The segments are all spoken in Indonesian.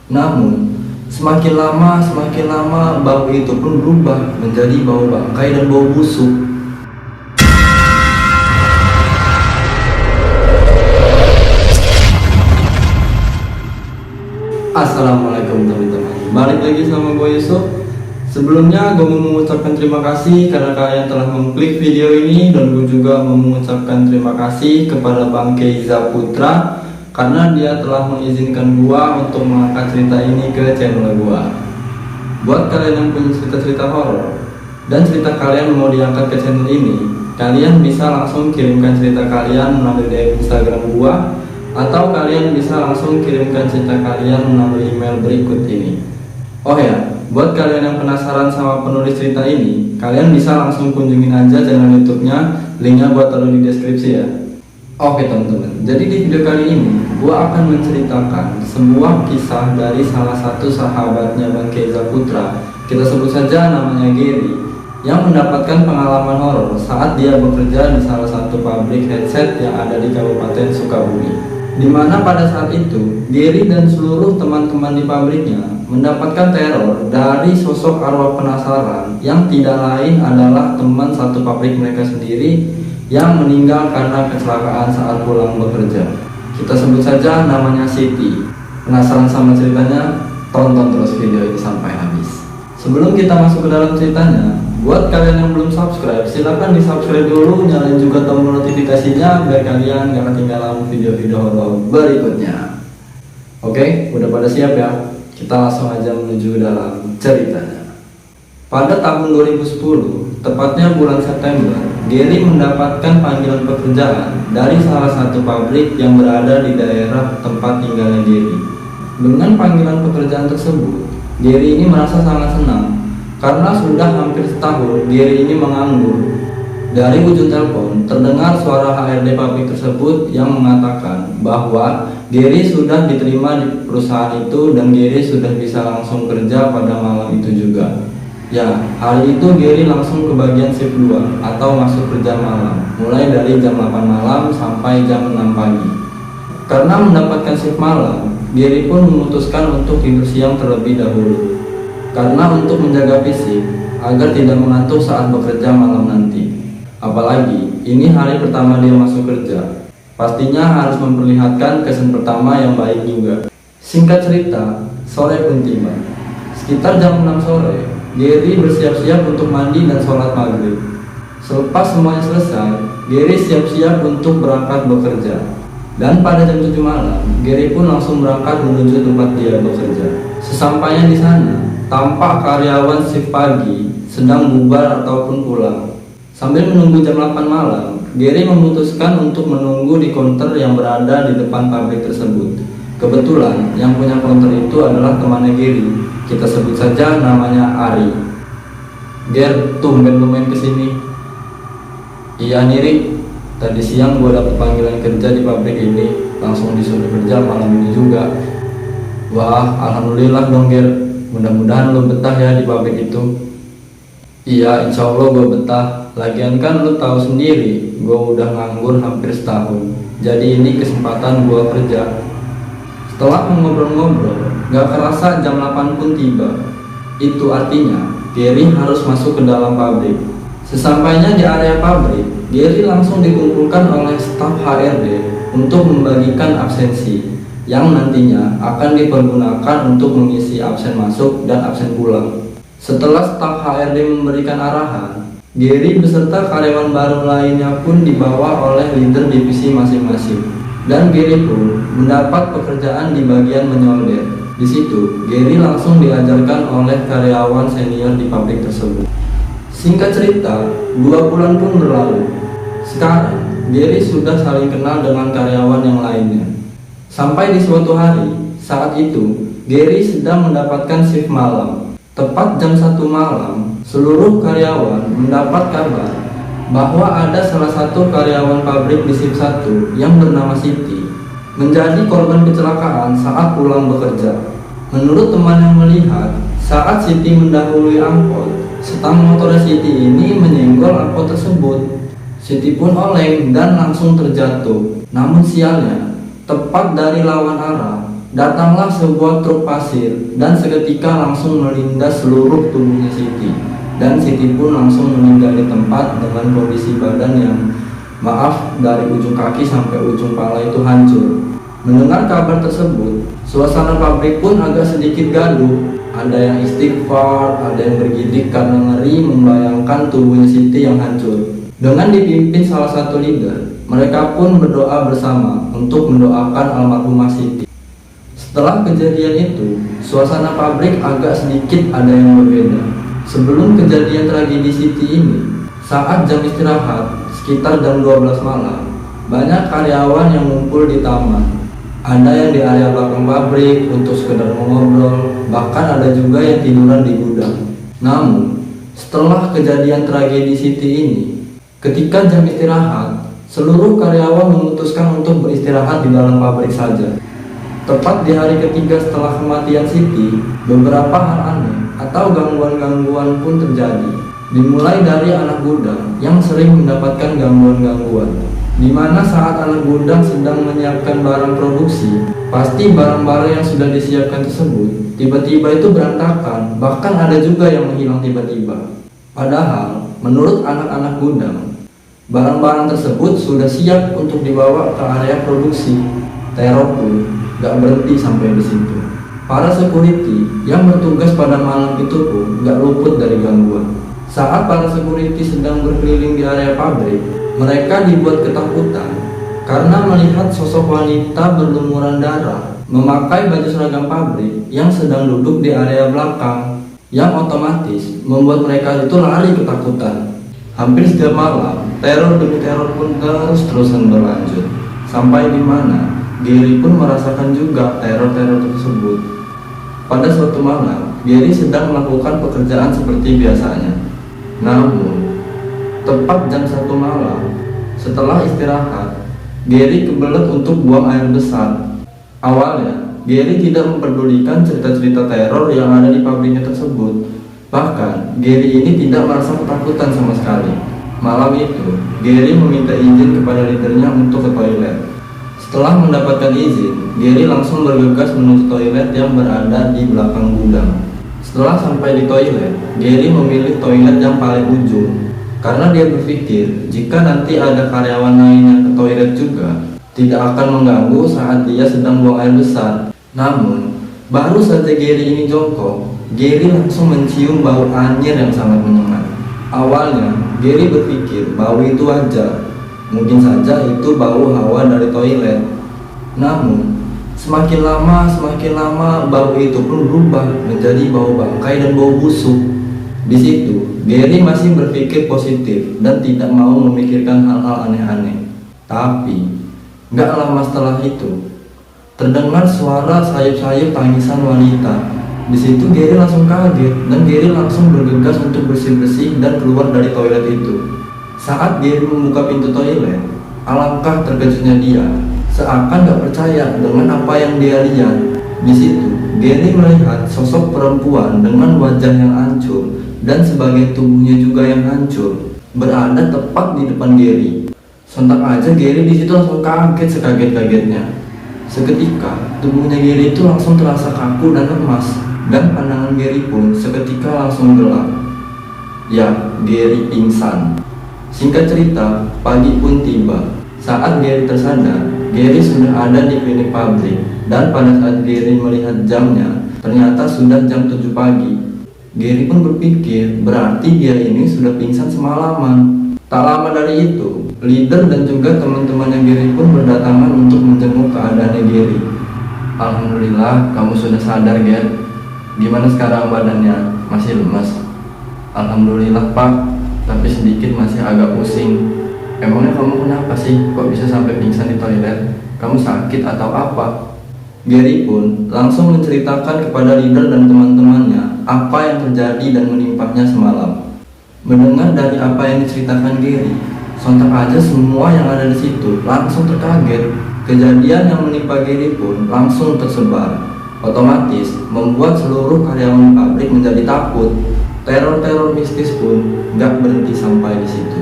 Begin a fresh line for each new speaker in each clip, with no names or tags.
Namun, semakin lama bau itu pun berubah menjadi bau bangkai dan bau busuk. Assalamualaikum teman-teman, balik lagi sama gue Yusuf. Sebelumnya gue mau mengucapkan terima kasih karena kalian telah mengklik video ini, dan gue juga mau mengucapkan terima kasih kepada Bang Keiza Putra karena dia telah mengizinkan gue untuk mengangkat cerita ini ke channel gue. Buat kalian yang punya cerita-cerita horor dan cerita kalian mau diangkat ke channel ini, kalian bisa langsung kirimkan cerita kalian melalui DM Instagram gue, atau kalian bisa langsung kirimkan cerita kalian melalui email berikut ini. Oh ya, buat kalian yang penasaran sama penulis cerita ini, kalian bisa langsung kunjungin aja channel YouTube-nya, linknya gua taruh di deskripsi ya. Oke teman-teman, jadi di video kali ini gua akan menceritakan sebuah kisah dari salah satu sahabatnya Bang Keiza Putra. Kita sebut saja namanya Gary, yang mendapatkan pengalaman horor saat dia bekerja di salah satu pabrik headset yang ada di Kabupaten Sukabumi. Di mana pada saat itu Gary dan seluruh teman-teman di pabriknya mendapatkan teror dari sosok arwah penasaran yang tidak lain adalah teman satu pabrik mereka sendiri yang meninggal karena kecelakaan saat pulang bekerja. Kita sebut saja namanya Siti. Penasaran sama ceritanya? Tonton terus video ini sampai habis. Sebelum kita masuk ke dalam ceritanya, buat kalian yang belum subscribe, silahkan di subscribe dulu, nyalain juga tombol notifikasinya biar kalian gak ketinggalan video-video horor berikutnya. Oke, udah pada siap ya? Kita langsung aja menuju dalam ceritanya. Pada tahun 2010, tepatnya bulan September, Gary mendapatkan panggilan pekerjaan dari salah satu pabrik yang berada di daerah tempat tinggalnya Gary. Dengan panggilan pekerjaan tersebut, Gary ini merasa sangat senang karena sudah hampir setahun Gary ini menganggur. Dari ujung telepon terdengar suara HRD pabrik tersebut yang mengatakan bahwa Gary sudah diterima di perusahaan itu dan Gary sudah bisa langsung kerja pada malam itu juga. Ya, hari itu Gary langsung ke bagian shift 2 atau masuk kerja malam, mulai dari jam 8 malam sampai jam 6 pagi. Karena mendapatkan shift malam, Gary pun memutuskan untuk tidur siang terlebih dahulu, karena untuk menjaga fisik agar tidak mengantuk saat bekerja malam nanti. Apalagi ini hari pertama dia masuk kerja, pastinya harus memperlihatkan kesan pertama yang baik juga. Singkat cerita, sore pun tiba. Sekitar jam 6 sore, Gary bersiap-siap untuk mandi dan sholat maghrib. Selepas semuanya selesai, Gary siap-siap untuk berangkat bekerja. Dan pada jam 7 malam, Gary pun langsung berangkat menuju tempat dia bekerja. Sesampainya di sana, tampak karyawan shift pagi sedang bubar ataupun pulang. Sambil menunggu jam 8 malam, Gary memutuskan untuk menunggu di konter yang berada di depan pabrik tersebut. Kebetulan yang punya konter itu adalah temannya Gary. Kita sebut saja namanya Ari. "Ger, tumben lu main kesini." "Iya nih Rik, tadi siang gue dapet panggilan kerja di pabrik ini, langsung disuruh kerja malam ini juga." "Wah, alhamdulillah dong Ger, mudah-mudahan lo betah ya di pabrik itu." "Iya, insya Allah gue betah. Lagian kan lo tahu sendiri, gue udah nganggur hampir setahun. Jadi ini kesempatan gue kerja." Setelah mengobrol-ngobrol, gak kerasa jam 8 pun tiba. Itu artinya Gary harus masuk ke dalam pabrik. Sesampainya di area pabrik, Gary langsung dikumpulkan oleh staf HRD untuk membagikan absensi yang nantinya akan dipergunakan untuk mengisi absen masuk dan absen pulang. Setelah staf HRD memberikan arahan, Gary beserta karyawan baru lainnya pun dibawa oleh leader divisi masing-masing. Dan Gary pun mendapat pekerjaan di bagian menyolder. Di situ, Gary langsung diajarkan oleh karyawan senior di pabrik tersebut. Singkat cerita, 2 bulan pun berlalu. Sekarang, Gary sudah saling kenal dengan karyawan yang lainnya. Sampai di suatu hari, saat itu, Gary sedang mendapatkan shift malam. Tepat jam 1 malam, seluruh karyawan mendapat kabar bahwa ada salah satu karyawan pabrik di shift 1 yang bernama Siti menjadi korban kecelakaan saat pulang bekerja. Menurut teman yang melihat, saat Siti mendahului angkot, stang motor Siti ini menyenggol angkot tersebut. Siti pun oleng dan langsung terjatuh. Namun sialnya, tepat dari lawan arah, Datanglah sebuah truk pasir dan seketika langsung melindas seluruh tubuhnya Siti. Dan Siti pun langsung meninggal di tempat dengan kondisi badan yang dari ujung kaki sampai ujung kepala itu hancur. Mendengar kabar tersebut, suasana pabrik pun agak sedikit gaduh. Ada yang istighfar, ada yang bergidik karena ngeri membayangkan tubuhnya Siti yang hancur. Dengan dipimpin salah satu leader, mereka pun berdoa bersama untuk mendoakan almarhumah Siti. Setelah kejadian itu, suasana pabrik agak sedikit ada yang berbeda. Sebelum kejadian tragedi Siti ini, saat jam istirahat sekitar jam 12 malam, banyak karyawan yang ngumpul di taman. Ada yang di area belakang pabrik untuk sekedar mengobrol, bahkan ada juga yang tiduran di gudang. Namun, setelah kejadian tragedi Siti ini, ketika jam istirahat, seluruh karyawan memutuskan untuk beristirahat di dalam pabrik saja. Tepat di hari ketiga setelah kematian Siti, beberapa hal aneh atau gangguan-gangguan pun terjadi. Dimulai dari anak gudang yang sering mendapatkan gangguan-gangguan, di mana saat anak gudang sedang menyiapkan barang produksi, pasti barang-barang yang sudah disiapkan tersebut tiba-tiba itu berantakan, bahkan ada juga yang menghilang tiba-tiba. Padahal, menurut anak-anak gudang, barang-barang tersebut sudah siap untuk dibawa ke area produksi. Teror pun gak berhenti sampai di situ. Para security yang bertugas pada malam itu pun gak luput dari gangguan. Saat para security sedang berkeliling di area pabrik, mereka dibuat ketakutan karena melihat sosok wanita berlumuran darah memakai baju seragam pabrik yang sedang duduk di area belakang, yang otomatis membuat mereka itu lari ketakutan. Hampir setiap malam, teror demi teror pun terus-terusan berlanjut, sampai di mana Gary pun merasakan juga teror-teror tersebut. Pada suatu malam, Gary sedang melakukan pekerjaan seperti biasanya. Namun, tepat jam 1 malam, setelah istirahat, Gary kebelet untuk buang air besar. Awalnya, Gary tidak memperdulikan cerita-cerita teror yang ada di pabriknya tersebut. Bahkan, Gary ini tidak merasa ketakutan sama sekali. Malam itu, Gary meminta izin kepada leadernya untuk ke toilet. Setelah mendapatkan izin, Gary langsung bergegas menuju toilet yang berada di belakang gudang. Setelah sampai di toilet, Gary memilih toilet yang paling ujung karena dia berpikir jika nanti ada karyawan lainnya ke toilet juga, tidak akan mengganggu saat dia sedang buang air besar. Namun, baru saja Gary ini jongkok, Gary langsung mencium bau anyir yang sangat menyengat. Awalnya, Gary berpikir bau itu wajar. Mungkin saja itu bau hawa dari toilet. Namun, semakin lama bau itu pun berubah menjadi bau bangkai dan bau busuk. Di situ, Gary masih berpikir positif dan tidak mau memikirkan hal-hal aneh-aneh. Tapi, gak lama setelah itu, terdengar suara sayup-sayup tangisan wanita. Di situ Gary langsung kaget dan Gary langsung bergegas untuk bersih-bersih dan keluar dari toilet itu. Saat Gary membuka pintu toilet, alangkah terkejutnya dia, seakan gak percaya dengan apa yang dia lihat. Di situ, Gary melihat sosok perempuan dengan wajah yang hancur dan sebagian tubuhnya juga yang hancur, berada tepat di depan Gary. Sontak aja Gary di situ langsung kaget sekaget-kagetnya. Seketika, tubuhnya Gary itu langsung terasa kaku dan lemas, dan pandangan Gary pun seketika langsung gelap. Ya, Gary pingsan. Singkat cerita, pagi pun tiba. Saat Gary tersadar, Gary sudah ada di klinik pabrik. Dan pada saat Gary melihat jamnya, ternyata sudah jam 7 pagi. Gary pun berpikir, berarti dia ini sudah pingsan semalaman. Tak lama dari itu, leader dan juga teman-temannya Gary pun berdatangan untuk menjenguk keadaannya Gary. Alhamdulillah, kamu sudah sadar, Gary. Gimana sekarang badannya? Masih lemas? Alhamdulillah, Pak. Tapi sedikit masih agak pusing. Emangnya kamu kenapa sih? Kok bisa sampai pingsan di toilet? Kamu sakit atau apa? Gary pun langsung menceritakan kepada leader dan teman-temannya apa yang terjadi dan menimpanya semalam. Mendengar dari apa yang diceritakan Gary, sontak aja semua yang ada di situ langsung terkaget. Kejadian yang menimpa Gary pun langsung tersebar. Otomatis membuat seluruh karyawan pabrik menjadi takut. Teror-teror mistis pun gak berhenti sampai di situ.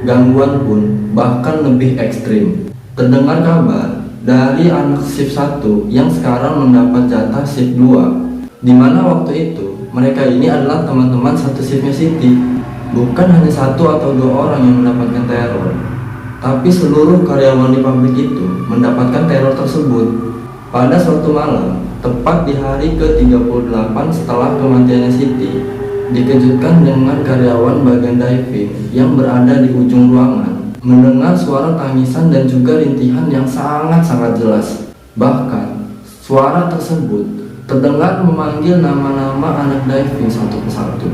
Gangguan pun bahkan lebih ekstrim. Terdengar kabar dari anak shift 1 yang sekarang mendapat jatah shift 2, di mana waktu itu mereka ini adalah teman-teman satu shiftnya Siti. Bukan hanya 1 atau 2 orang yang mendapatkan teror, tapi seluruh karyawan di pabrik itu mendapatkan teror tersebut. Pada suatu malam, tepat di hari ke-38 setelah kematiannya Siti, dikejutkan dengan karyawan bagian diving yang berada di ujung ruangan mendengar suara tangisan dan juga rintihan yang sangat-sangat jelas. Bahkan, suara tersebut terdengar memanggil nama-nama anak diving satu persatu,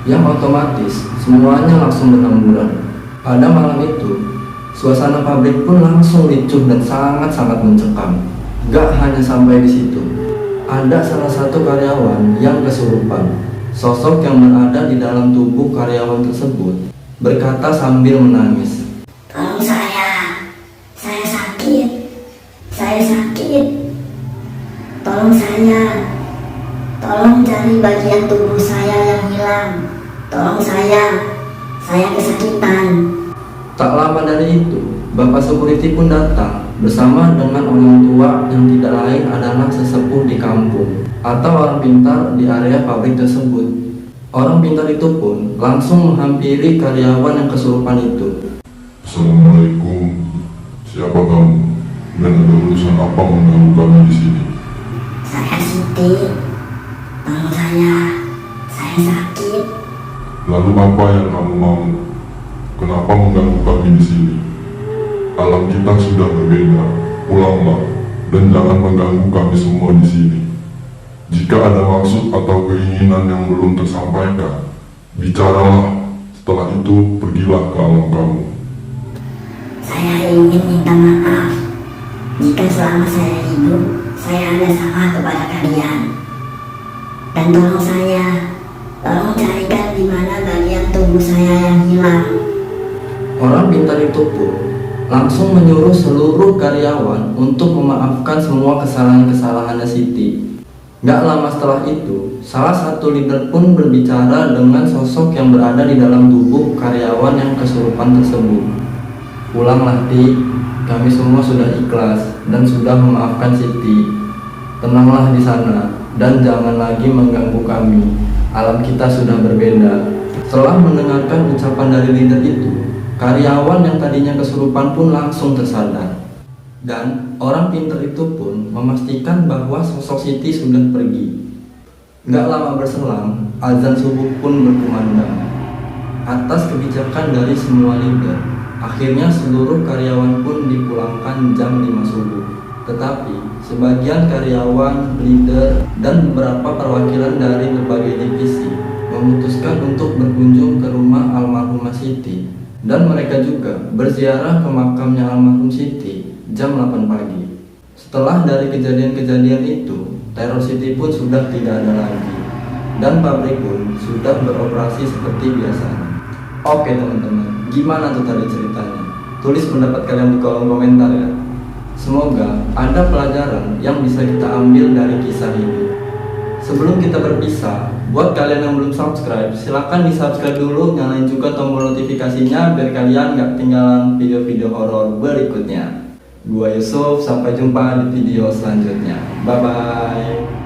yang otomatis semuanya langsung berhamburan. Pada malam itu, suasana pabrik pun langsung ricuh dan sangat-sangat mencekam. Gak hanya sampai di situ, ada salah satu karyawan yang kesurupan. Sosok yang berada di dalam tubuh karyawan tersebut berkata sambil menangis,
"Tolong saya sakit, saya sakit. Tolong saya, tolong cari bagian tubuh saya yang hilang. Tolong saya kesakitan."
Tak lama dari itu, Bapak Security pun datang bersama dengan orang tua yang tidak lain adalah sesepuh di kampung atau orang pintar di area pabrik tersebut. Orang pintar itu pun langsung menghampiri karyawan yang kesurupan itu.
"Assalamualaikum, siapa kamu? Dan ada urusan apa mengganggu kami di sini?"
"Saya Siti, tolong saya sakit."
"Lalu apa yang kamu mau? Kenapa mengganggu kami di sini? Alam kita sudah berbeda. Pulanglah dan jangan mengganggu kami semua di sini. Jika ada maksud atau keinginan yang belum tersampaikan, bicaralah. Setelah itu pergilah ke alam kamu."
"Saya ingin minta maaf jika selama saya hidup saya ada salah kepada kalian. Dan tolong carikan di mana bagian tubuh saya yang hilang."
Orang pintar itu pun langsung menyuruh seluruh karyawan untuk memaafkan semua kesalahan-kesalahannya Siti. Gak lama setelah itu, salah satu leader pun berbicara dengan sosok yang berada di dalam tubuh karyawan yang kesurupan tersebut. "Pulanglah, Ti. Kami semua sudah ikhlas dan sudah memaafkan Siti. Tenanglah di sana dan jangan lagi mengganggu kami. Alam kita sudah berbeda." Setelah mendengarkan ucapan dari leader itu, karyawan yang tadinya kesurupan pun langsung tersadar. Dan orang pintar itu pun memastikan bahwa sosok Siti sudah pergi. Gak lama berselang, azan subuh pun berkumandang. Atas kebijakan dari semua leader, akhirnya seluruh karyawan pun dipulangkan jam 5 subuh. Tetapi, sebagian karyawan, leader, dan beberapa perwakilan dari berbagai divisi memutuskan untuk berkunjung ke rumah almarhumah Siti. Dan mereka juga berziarah ke makamnya almarhum Siti jam 8 pagi. Setelah dari kejadian-kejadian itu, teror Siti pun sudah tidak ada lagi, dan pabrik pun sudah beroperasi seperti biasanya. Oke teman-teman, gimana tuh tadi ceritanya? Tulis pendapat kalian di kolom komentar ya. Semoga ada pelajaran yang bisa kita ambil dari kisah ini. Sebelum kita berpisah, buat kalian yang belum subscribe, silahkan di subscribe dulu, nyalain juga tombol notifikasinya biar kalian gak ketinggalan video-video horor berikutnya. Gua Yusuf, sampai jumpa di video selanjutnya. Bye bye.